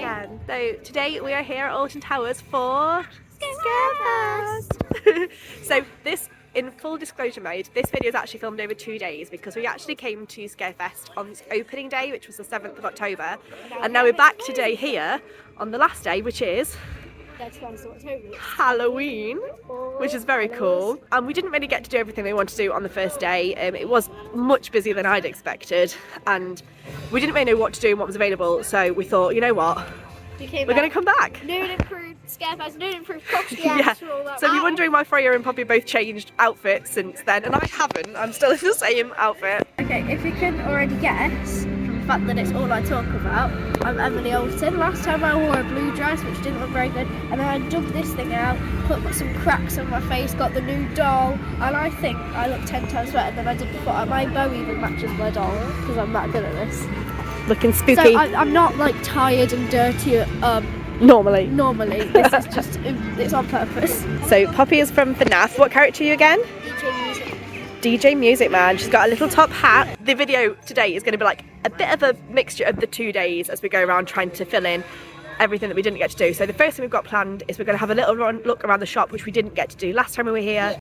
again. So today we are here at Alton Towers for Scarefest. So this, in full disclosure mode, this video is actually filmed over 2 days because we actually came to Scarefest on its opening day, which was the 7th of October, and now we're back today here on the last day, which is Halloween, which is very cool. And we didn't really get to do everything we wanted to do on the first day. It was much busier than I'd expected, and we didn't really know what to do and what was available, so we thought, you know what, we're going to come back. New and improved Scarefest, new and improved costumes. Yeah, so if you're wondering why Freya and Poppy both changed outfits since then, and I haven't, I'm still in the same outfit. Okay, if you can already guess from the fact that it's all I talk about, I'm Emily Alton. Last time I wore a blue dress, which didn't look very good, and then I dug this thing out, put some cracks on my face, got the new doll, and I think I look 10 times better than I did before. My bow even matches my doll, because I'm that good at this. Looking spooky. So I'm not like tired and dirty normally. This is just, it's on purpose. So Poppy is from FNAF. What character are you again? DJ Music Man. She's got a little top hat. The video today is going to be like a bit of a mixture of the 2 days as we go around trying to fill in everything that we didn't get to do. So the first thing we've got planned is we're going to have a little look around the shop, which we didn't get to do last time we were here.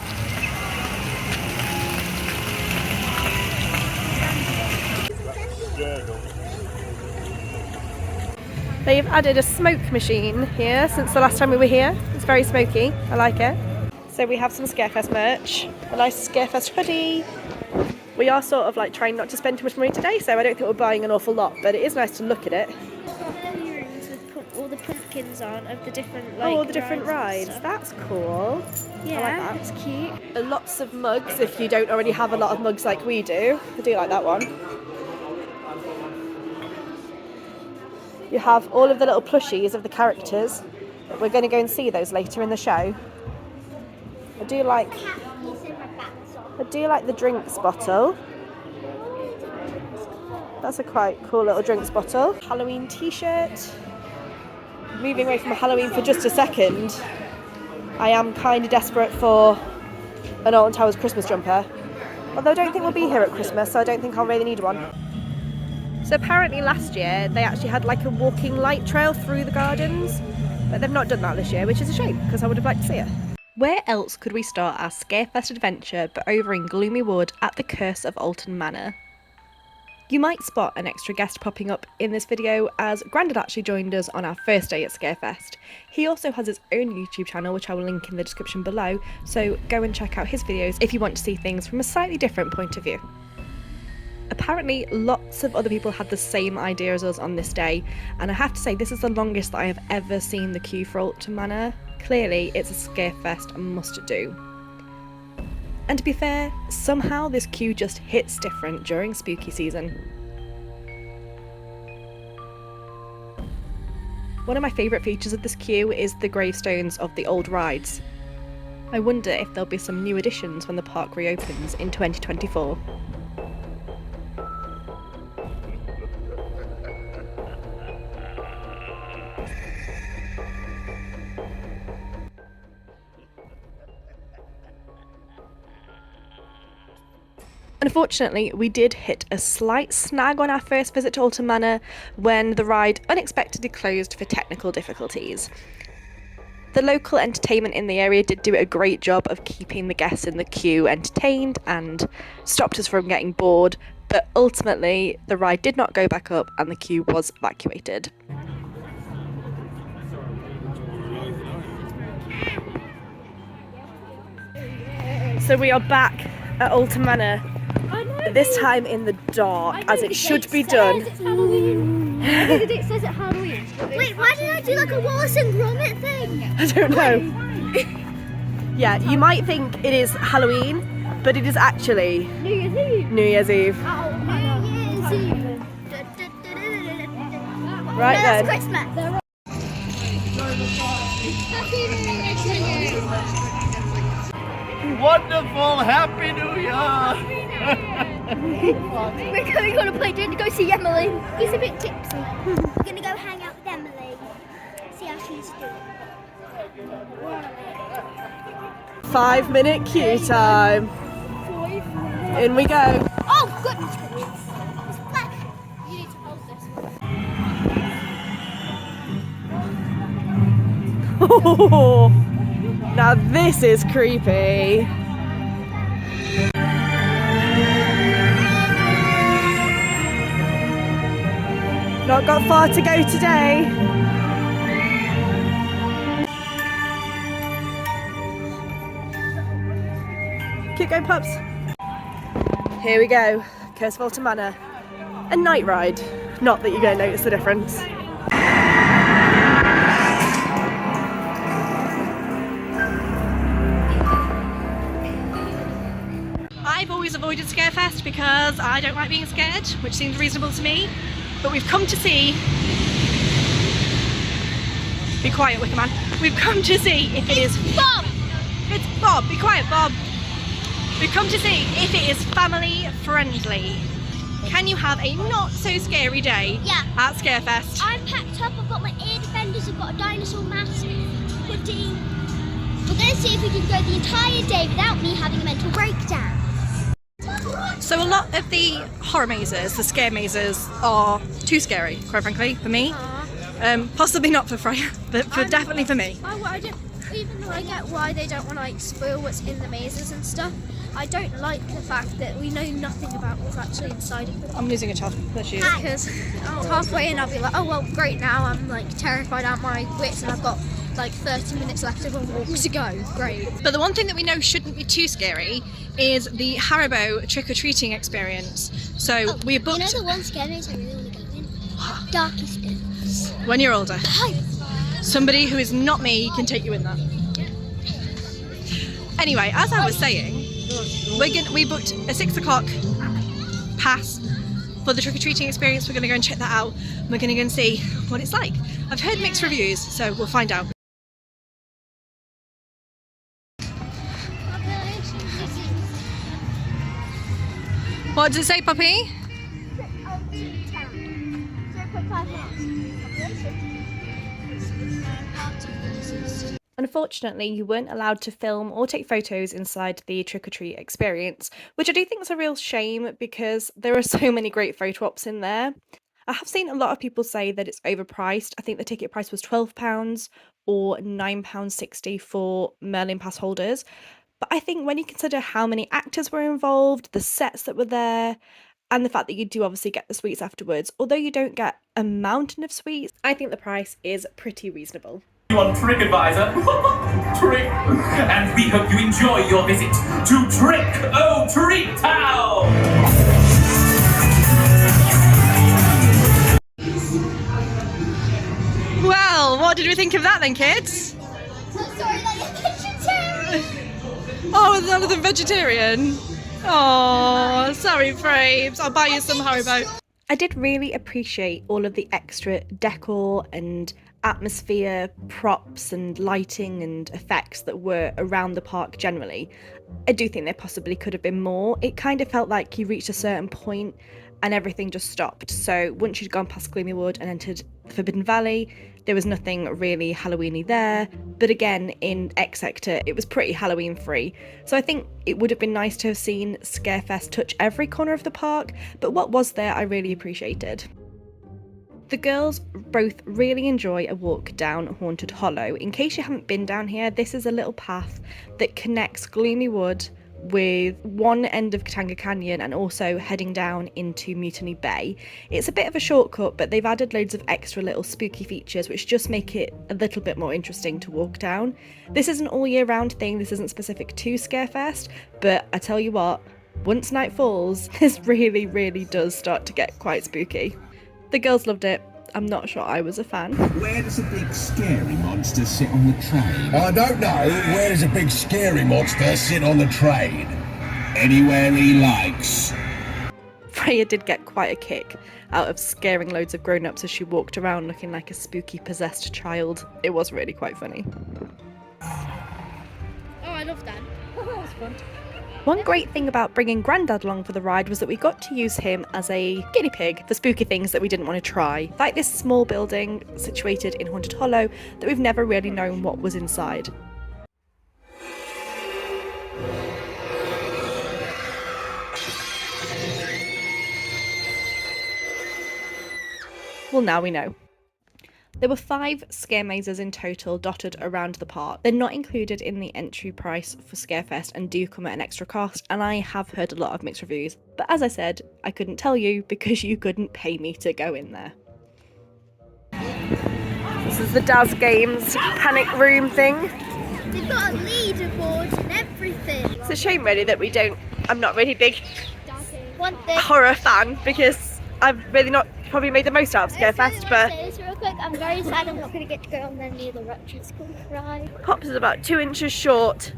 They've added a smoke machine here since the last time we were here. It's very smoky, I like it. So we have some Scarefest merch, a nice Scarefest hoodie. We are sort of like trying not to spend too much money today, so I don't think we're buying an awful lot, but it is nice to look at it. Earrings with all the pumpkins on of the different like all the different rides. That's cool. Yeah, I like that. it's cute. Lots of mugs if you don't already have a lot of mugs like we do. I do like that one. You have all of the little plushies of the characters. We're going to go and see those later in the show. I do like the drinks bottle. That's a quite cool little drinks bottle. Halloween t-shirt. Moving away from Halloween for just a second, I am kind of desperate for an Alton Towers Christmas jumper. Although I don't think we'll be here at Christmas, so I don't think I'll really need one. So apparently last year they actually had like a walking light trail through the gardens, but they've not done that this year, which is a shame because I would have liked to see it. Where else could we start our Scarefest adventure but over in Gloomy Wood at the Curse of Alton Manor? You might spot an extra guest popping up in this video as Grandad actually joined us on our first day at Scarefest. He also has his own YouTube channel, which I will link in the description below, so go and check out his videos if you want to see things from a slightly different point of view. Apparently lots of other people had the same idea as us on this day, and I have to say this is the longest that I have ever seen the queue for Alton Manor. Clearly it's a Scarefest must do. And to be fair, somehow this queue just hits different during spooky season. One of my favourite features of this queue is the gravestones of the old rides. I wonder if there'll be some new additions when the park reopens in 2024. Unfortunately, we did hit a slight snag on our first visit to Alton Manor when the ride unexpectedly closed for technical difficulties. The local entertainment in the area did do a great job of keeping the guests in the queue entertained and stopped us from getting bored, but ultimately the ride did not go back up and the queue was evacuated. So we are back at Alton Manor. This time in the dark, as it should be done. It says it's Halloween. Wait, why did I do like a Wallace and Gromit thing? I don't know. Yeah, you might think it is Halloween, but it is actually New Year's Eve. New Year's Eve. New Year's Eve. Right then. Christmas. Wonderful, Happy New Year! We're going on a play date to go see Emily. He's a bit tipsy. We're going to go hang out with Emily. See how she's doing. 5-minute queue time. In we go. Oh, goodness gracious. It's black. You need to hold this one. Oh, now this is creepy. Not got far to go today. Keep going, pups. Here we go, Curse of Alton Manor. A night ride. Not that you're going to notice the difference. I've always avoided Scarefest because I don't like being scared, which seems reasonable to me. But we've come to see... Be quiet, Wicker Man. We've come to see if it is... Bob! It's Bob, be quiet, Bob. We've come to see if it is family friendly. Can you have a not so scary day at Scarefest? I'm packed up, I've got my ear defenders, I've got a dinosaur mask, hoodie. We're going to see if we can go the entire day without me having a mental breakdown. So a lot of the horror mazes, the scare mazes, are too scary, quite frankly, for me. Possibly not for Freya, but definitely for me. Even though I get why they don't want to like spoil what's in the mazes and stuff, I don't like the fact that we know nothing about what's actually inside of them. I'm losing a child. There she is. Because halfway in I'll be like, oh well, great, now I'm like terrified out my wits and I've got like 30 minutes left of a walk to go. Great. But the one thing that we know shouldn't be too scary is the Haribo trick-or-treating experience. So we booked... You know the one scary maze I really want to go in? Darky Spins. When you're older. Somebody who is not me can take you in that. Anyway, as I was saying, we booked a 6 o'clock pass for the trick-or-treating experience. We're going to go and check that out. We're going to go and see what it's like. I've heard mixed reviews, so we'll find out. What does it say, puppy? Unfortunately, you weren't allowed to film or take photos inside the trick-or-treat experience, which I do think is a real shame because there are so many great photo ops in there. I have seen a lot of people say that it's overpriced. I think the ticket price was £12 or £9.60 for Merlin Pass holders. But I think when you consider how many actors were involved, the sets that were there, and the fact that you do obviously get the sweets afterwards, although you don't get a mountain of sweets, I think the price is pretty reasonable. On Trick Advisor, Trick, and we hope you enjoy your visit to Trick-O-Treat Town! Well, what did we think of that then, kids? I'm sorry that you're vegetarian. Oh, is none of them vegetarian? Oh, sorry, Frames. I'll buy you some Haribo. I did really appreciate all of the extra decor and atmosphere, props and lighting and effects that were around the park generally. I do think there possibly could have been more. It kind of felt like you reached a certain point and everything just stopped. So once you'd gone past Gloomy Wood and entered Forbidden Valley, there was nothing really Halloween-y there. But again, in X Sector, it was pretty Halloween free. So I think it would have been nice to have seen Scarefest touch every corner of the park, but what was there I really appreciated. The girls both really enjoy a walk down Haunted Hollow. In case you haven't been down here, this is a little path that connects Gloomy Wood with one end of Katanga Canyon and also heading down into Mutiny Bay. It's a bit of a shortcut, but they've added loads of extra little spooky features which just make it a little bit more interesting to walk down. This is an all year round thing, this isn't specific to Scarefest, but I tell you what, once night falls, this really does start to get quite spooky. The girls loved it. I'm not sure I was a fan. Where does a big scary monster sit on the train? I don't know. Where does a big scary monster sit on the train? Anywhere he likes. Freya did get quite a kick out of scaring loads of grown-ups as she walked around looking like a spooky possessed child. It was really quite funny. Oh, I love that. That was fun. One great thing about bringing Grandad along for the ride was that we got to use him as a guinea pig for spooky things that we didn't want to try, like this small building situated in Haunted Hollow that we've never really known what was inside. Well, now we know. There were 5 scare mazes in total dotted around the park. They're not included in the entry price for Scarefest and do come at an extra cost, and I have heard a lot of mixed reviews. But as I said, I couldn't tell you because you couldn't pay me to go in there. This is the Daz Games panic room thing. They've got a leaderboard and everything. It's a shame really that I'm not really big One thing. horror fan because I've really not probably made the most out of Scarefest, but Real quick, I'm very sad I'm not going to get to go on any of the retro school ride. Pops is about 2 inches short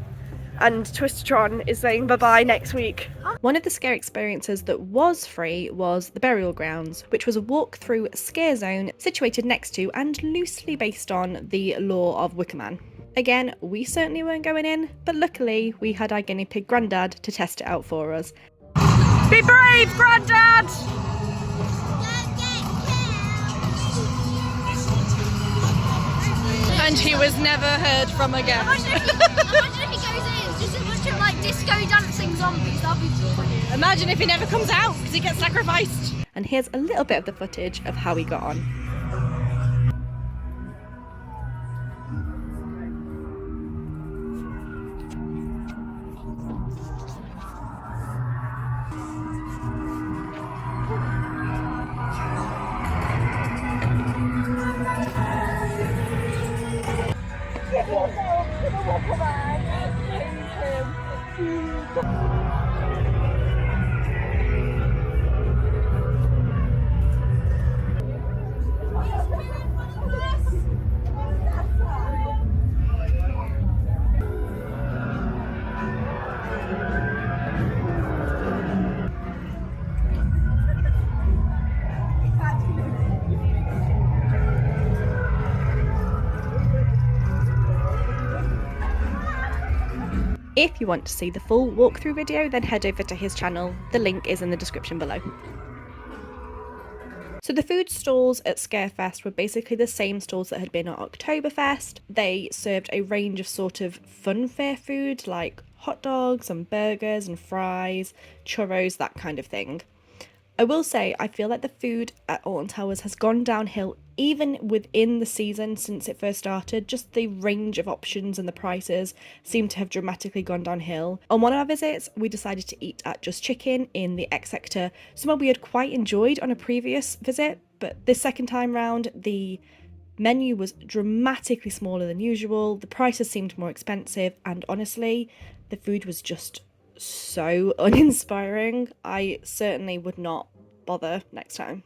and Twistertron is saying bye-bye next week. One of the scare experiences that was free was the Burial Grounds, which was a walk through Scarezone situated next to and loosely based on the lore of Wicker Man. Again, we certainly weren't going in, but luckily we had our guinea pig Grandad to test it out for us. Be brave, Grandad! And he was never heard from again. Imagine if he goes in, just a bunch of like disco dancing zombies, that'd be brilliant. Imagine if he never comes out because he gets sacrificed. And here's a little bit of the footage of how he got on. If you want to see the full walkthrough video, then head over to his channel. The link is in the description below. So the food stalls at Scarefest were basically the same stalls that had been at Oktoberfest. They served a range of sort of fun fair food like hot dogs and burgers and fries, churros, that kind of thing. I will say, I feel like the food at Alton Towers has gone downhill even within the season since it first started. Just the range of options and the prices seem to have dramatically gone downhill. On one of our visits, we decided to eat at Just Chicken in the X sector, somewhere we had quite enjoyed on a previous visit, but this second time round, the menu was dramatically smaller than usual, the prices seemed more expensive, and honestly, the food was just so uninspiring. I certainly would not bother next time.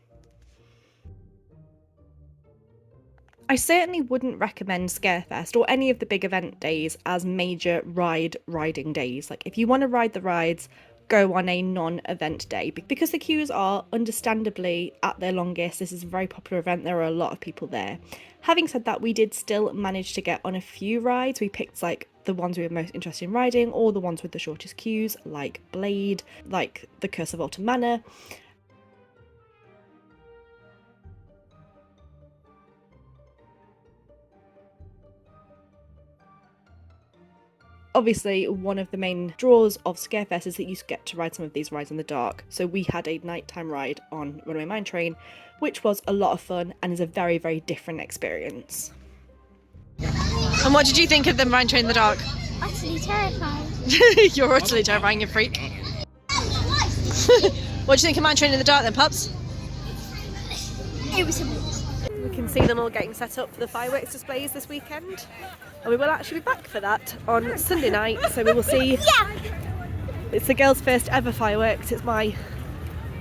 I certainly wouldn't recommend Scarefest or any of the big event days as major riding days. Like, if you want to ride the rides, go on a non-event day, because the queues are understandably at their longest. This is a very popular event, there are a lot of people there. Having said that, we did still manage to get on a few rides. We picked like the ones we were most interested in riding, or the ones with the shortest queues, like Blade, like the Curse of Alton Manor. Obviously, one of the main draws of Scarefest is that you get to ride some of these rides in the dark. So we had a nighttime ride on Runaway Mine Train, which was a lot of fun and is a very, very different experience. And what did you think of the mine train in the dark? Utterly terrifying. You're utterly terrifying, you freak. What do you think of mine train in the dark then, pups? It was amazing. We can see them all getting set up for the fireworks displays this weekend. And we will actually be back for that on Sunday night, so we will see. Yeah! It's the girls' first ever fireworks. It's my,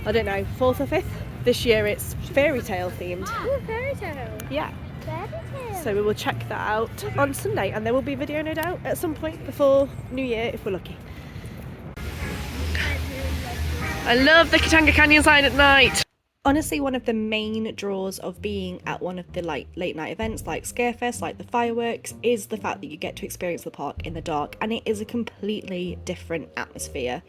I don't know, 4th or 5th. This year it's fairy tale themed. Oh, fairy tale. Yeah. Fairy tale. So we will check that out on Sunday, and there will be a video no doubt at some point before New Year if we're lucky. I love the Katanga Canyon sign at night. Honestly, one of the main draws of being at one of the late night events like Scarefest, like the fireworks, is the fact that you get to experience the park in the dark, and it is a completely different atmosphere.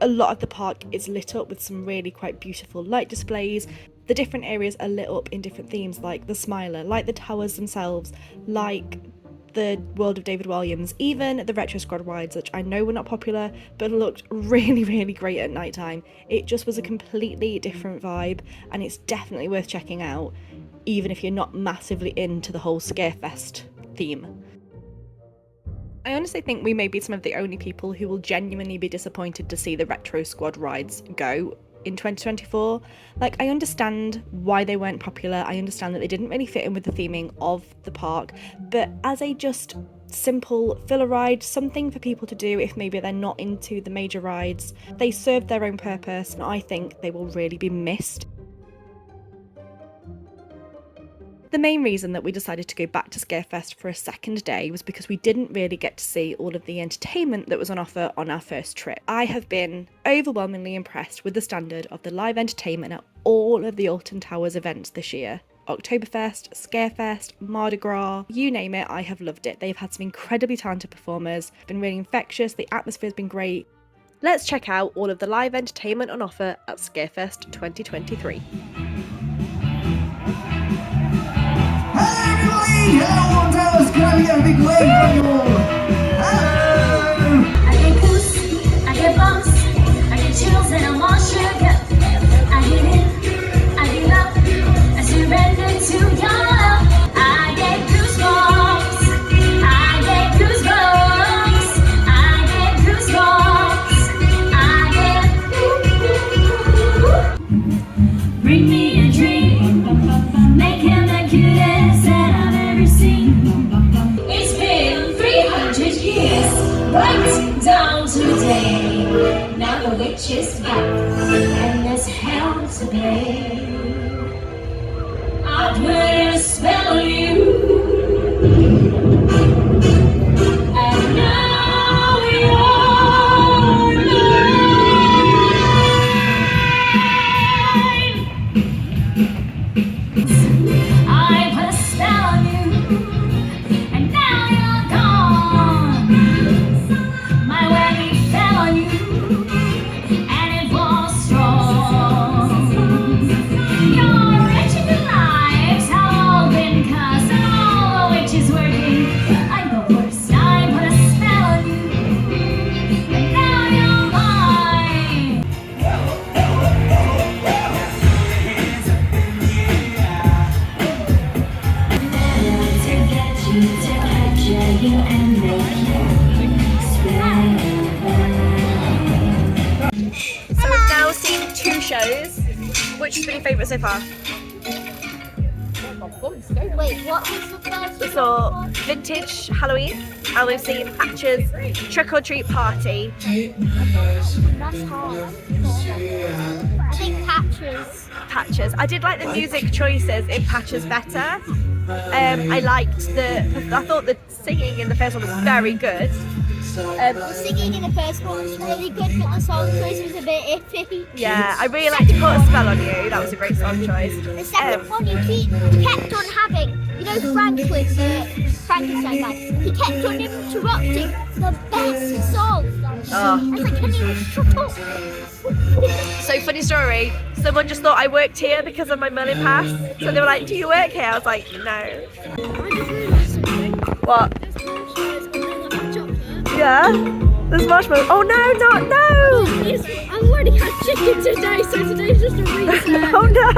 A lot of the park is lit up with some really quite beautiful light displays. The different areas are lit up in different themes, like the Smiler, like the towers themselves, like the World of David Williams, even the Retro Squad rides, which I know were not popular, but looked really, really great at night time. It just was a completely different vibe, and it's definitely worth checking out. even if you're not massively into the whole Scarefest theme. I honestly think we may be some of the only people who will genuinely be disappointed to see the Retro Squad rides go in 2024. Like, I understand why they weren't popular, I understand that they didn't really fit in with the theming of the park, but as a just simple filler ride, something for people to do if maybe they're not into the major rides, they served their own purpose, and I think they will really be missed. The main reason that we decided to go back to Scarefest for a second day was because we didn't really get to see all of the entertainment that was on offer on our first trip. I have been overwhelmingly impressed with the standard of the live entertainment at all of the Alton Towers events this year. Oktoberfest, Scarefest, Mardi Gras, you name it, I have loved it. They've had some incredibly talented performers, been really infectious, the atmosphere's been great. Let's check out all of the live entertainment on offer at Scarefest 2023. Alton Towers, can I get a big wave from you all? Hello! I get goose, I get bumps, I get chills and I'm on sugar. I hit it, I give up, I surrender to your love. I get goosebumps, I get goosebumps, I get goosebumps, I get bring me a dream, make him the cutest that I've ever seen. It's been 300 years, right down to today. Now the witch is back, and there's hell to pay. I put a spell on you, and now you're mine. I put a spell on you, and now you're gone. My webby fell on you, and it was strong. Your wretched lives have all been cursed, and all the witches working. I go first. I put a spell on you, and now you're mine. To get you, to capture you, and make you spell. So we've now seen 2 shows. Which has been your favourite so far? Wait, what was the first We saw Vintage Halloween, and we've seen Patch's Trick or Treat Party. That's hard. I think Patch's. I did like the music choices in Patch's better. I liked I thought the singing in the first one was very good. The singing in the first one was really good, but the song choice was a bit iffy. Yeah, I really liked To Put a Spell on You. That was a great song choice. The second one you kept on having, you know, Frank with the Frankenstein guy, he kept on interrupting the best song. I was like, can you shut up? So funny story, someone just thought I worked here because of my Merlin pass. So they were like, do you work here? I was like, no. What? Yeah? There's marshmallows. Oh no, no! I've already had chicken today, so today's just a reset. Oh no!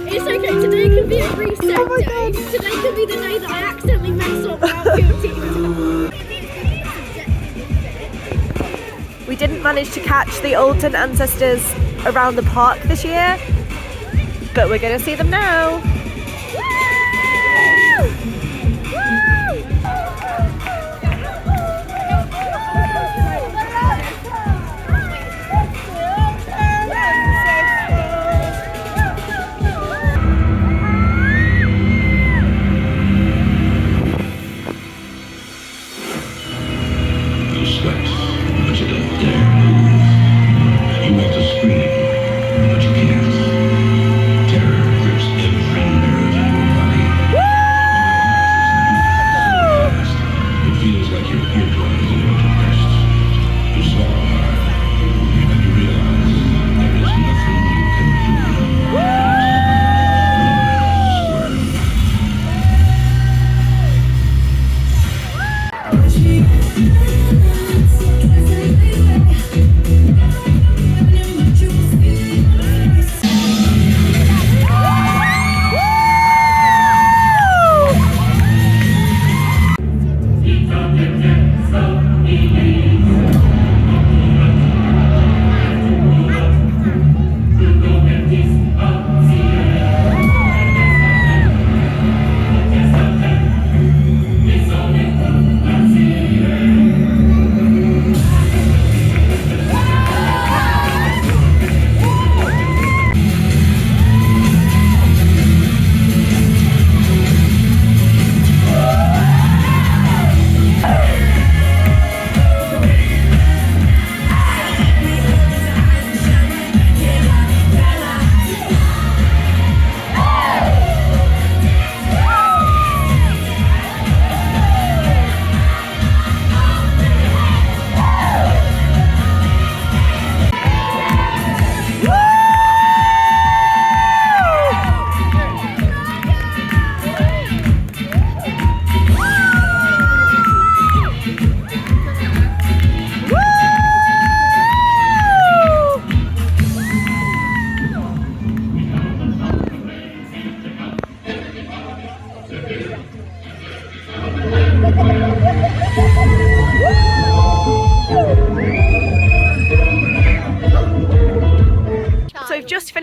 It's okay, today can be a reset day. Today could be the day that I accidentally mess up without guilty. We didn't manage to catch the Alton ancestors around the park this year, but we're going to see them now.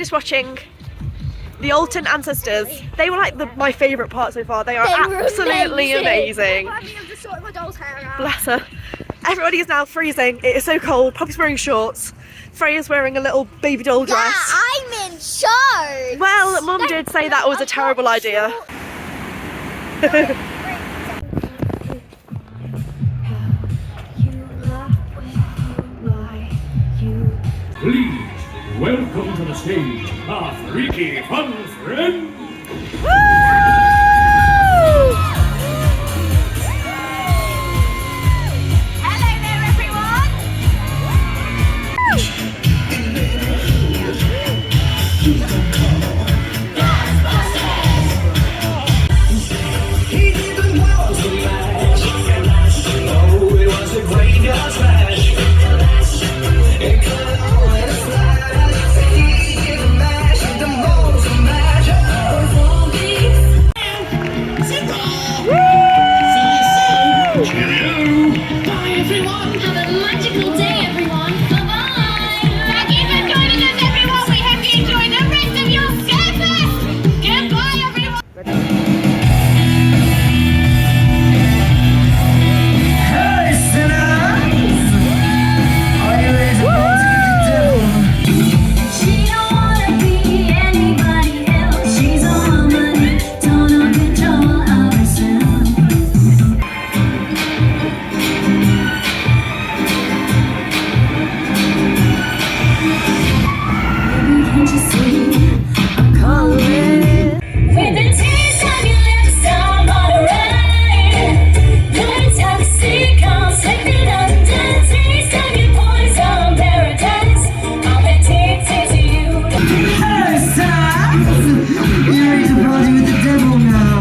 finished watching the Alton ancestors. They were like my favourite part so far. They are absolutely amazing. I'm just sorting my doll's hair out. Bless her. Everybody is now freezing. It is so cold. Poppy's wearing shorts. Freya's wearing a little baby doll dress. Yeah, I'm in shorts. Well, Mum did say that was a terrible idea. Please welcome to the stage our freaky fun friend. Hello there, everyone. He did the world to match. Oh, it was a graveyard smash. It could always fly. He did the mash, the most to match. Cheerio. Bye, everyone. Have a magical day, everyone. Bye-bye. Thank you for joining us, everyone. We hope you enjoy the rest of your Scarefest. Goodbye, everyone. Hey, sinners! Are you ready to go to the devil? She don't wanna be anybody else. She's on money, don't know control of herself. Baby, can't you see I'm calling? With the taste of your lips, I'm alright. Nights have a sitcom, second under. Taste of your poison paradise. I'm addicted to you. Hey, sinners! You ready to party with the devil now?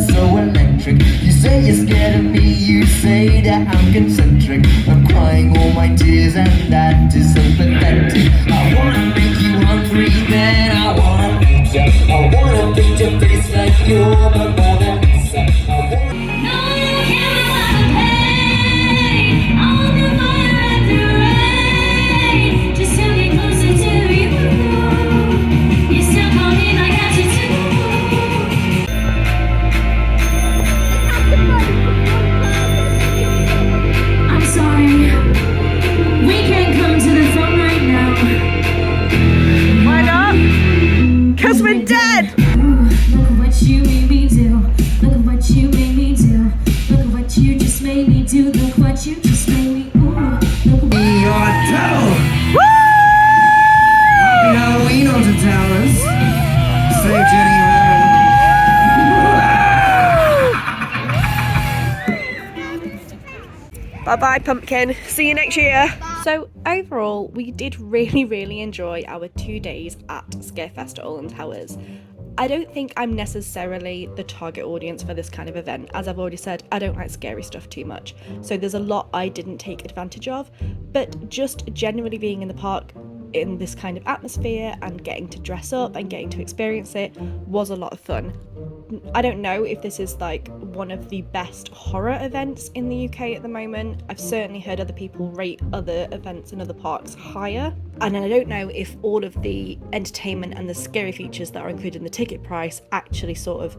So electric. You say you're scared of me. You say that I'm concentric. I'm crying all my tears, and that is so pathetic. I wanna make you hungry, then I wanna eat you. I wanna beat your face like you're my mother. I wanna No, you can't have the pain. I'll the fire and the rain. Just to get closer to you. You still call me like I do too. I'm sorry. We can't come to the front right now. Why not? Cause we're dead! Ooh, look at what you made me do. Look at what you made me do. Look at what you just made me do. Look what you just made me. Ooh, look at be your devil. Happy Halloween, Alton Towers. Safe journey home. Bye bye, pumpkin. See you next year. So overall, we did really enjoy our 2 days at Scarefest at Alton Towers. I don't think I'm necessarily the target audience for this kind of event. As I've already said, I don't like scary stuff too much. So there's a lot I didn't take advantage of, but just generally being in the park in this kind of atmosphere and getting to dress up and getting to experience it was a lot of fun. I don't know if this is like one of the best horror events in the UK at the moment. I've certainly heard other people rate other events in other parks higher. And I don't know if all of the entertainment and the scary features that are included in the ticket price actually sort of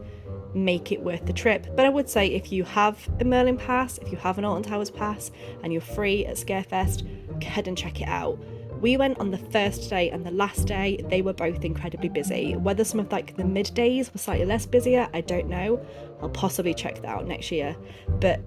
make it worth the trip. But I would say if you have a Merlin pass, if you have an Alton Towers pass and you're free at Scarefest, go ahead and check it out. We went on the first day and the last day. They were both incredibly busy. Whether some of like the middays were slightly less busier, I don't know. I'll possibly check that out next year. But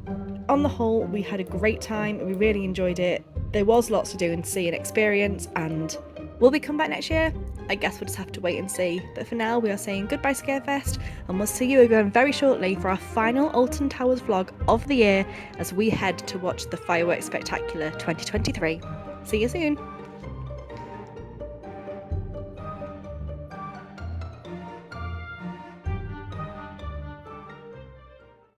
on the whole, we had a great time. We really enjoyed it. There was lots to do and see and experience, and will we come back next year? I guess we'll just have to wait and see. But for now, we are saying goodbye Scarefest, and we'll see you again very shortly for our final Alton Towers vlog of the year as we head to watch the Fireworks Spectacular 2023. See you soon.